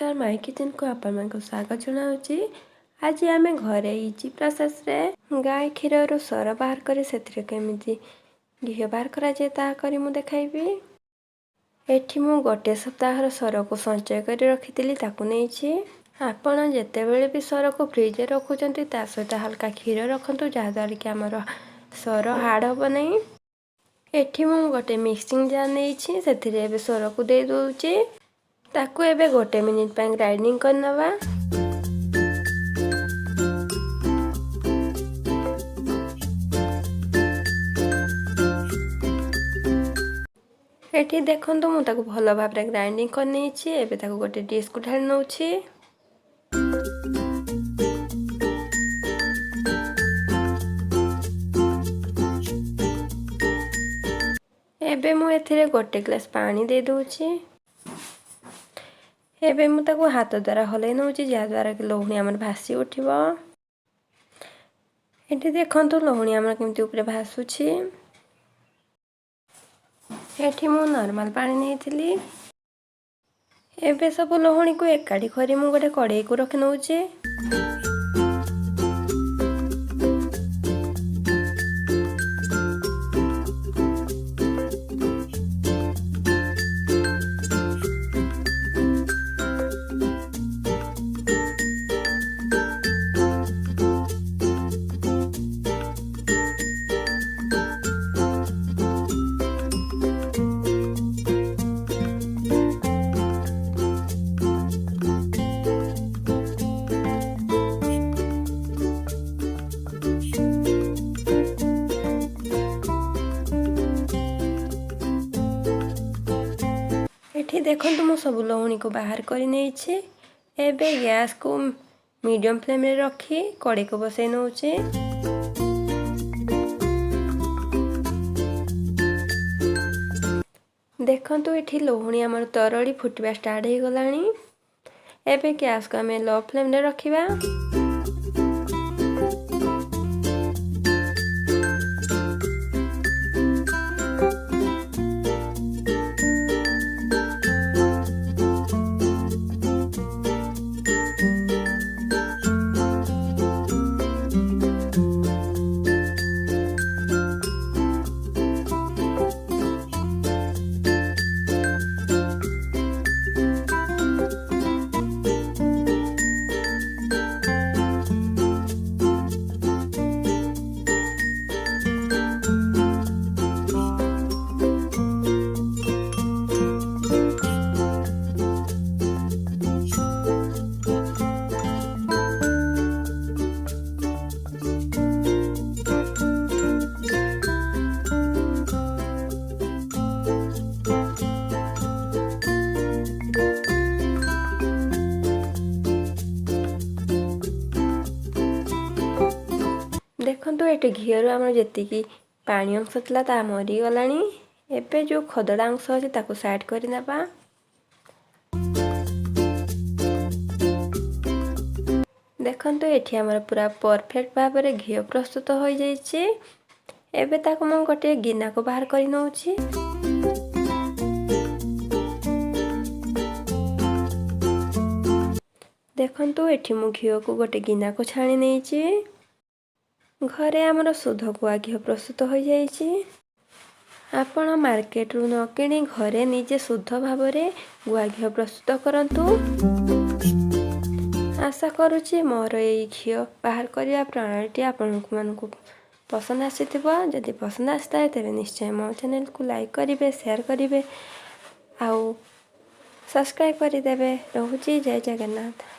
नमस्कार my kitchen को आपण को स्वागत जनाऊँगी। आज आम घरे इजी प्रोसेस रे गाय क्षीर सर बाहर कर केमी घी बाहर कर मु देखाइबी। एठी मु गोटे सप्ताह सर को संचय कर रखी नहीं। आपण जितेबले भी सर को फ्रिज रखुंट ता सहित हल्का क्षीर रखु जहाद्वारा कि आमर सर हार्ड हम नहीं। एठी मु गोटे मिक्सिंग जार नहीं से सर को दे दूची ताकू एबे गोटे मिनिट पर ग्राइंडिंग करनवा। एठी देखंतु मु ताकू भलो भाबरे ग्राइंडिंग कर नेछि। एबे ताकू गोटे डिश को ढाल नउछि। एबे मु एथिरे गोटे ग्लास पानी दे दूछि। एबे मु ताकू हाथ द्वारा हलै नउछि जहाद्वारा कि लहुणी आमर भासी उठिब। एठी देखंतु लहुणी आमर केमति ऊपर भासुछि। एठी मु नॉर्मल पानी नेइथिली। एबे सब लहुणी को एकाठी करी मु गोटे कढ़ाई को रखि नउछि। एठी देखंतु मु सब लहुणी को बाहर कर नेछि। एबे गैस को मीडियम फ्लेम रे रखी कढ़ाई को बसै नउछि। देखंतु एठी लहुणी हमर तरड़ी फुटबा स्टार्ट हो गलानी। एबे गैस को हमें लो फ्लेम रे रखिबा। देखंतु एटे घीर आम जी पानी अंश था ता मरी गलानी। एबे जो खदड़ा अंश अच्छे ताकू साइड कर नबा। देखंतु एठी हमर पूरा परफेक्ट भाव में घी प्रस्तुत हो जाइए। एबे ताकू मु गोटे गिना को बाहर कर नउछि। देखंतु एठी मु घी को गोटे गिना को छाणी नेछि। घरे आमर शुद्ध गुआ घी प्रस्तुत हो जाइए। आपण मार्केट रु न किणी घरे निजे शुद्ध भाव में गुआ घी प्रस्तुत करंतु। आशा करुछि मोर ये घी बाहर करने प्रणाली आपण को पसंद आसीथिबो। जदि पसंद आसता तेरे निश्चय मो चैनल को लाइक करिवे, शेयर करिवे, आउ सब्सक्राइब करिदेवे। रहुछि जय जगन्नाथ।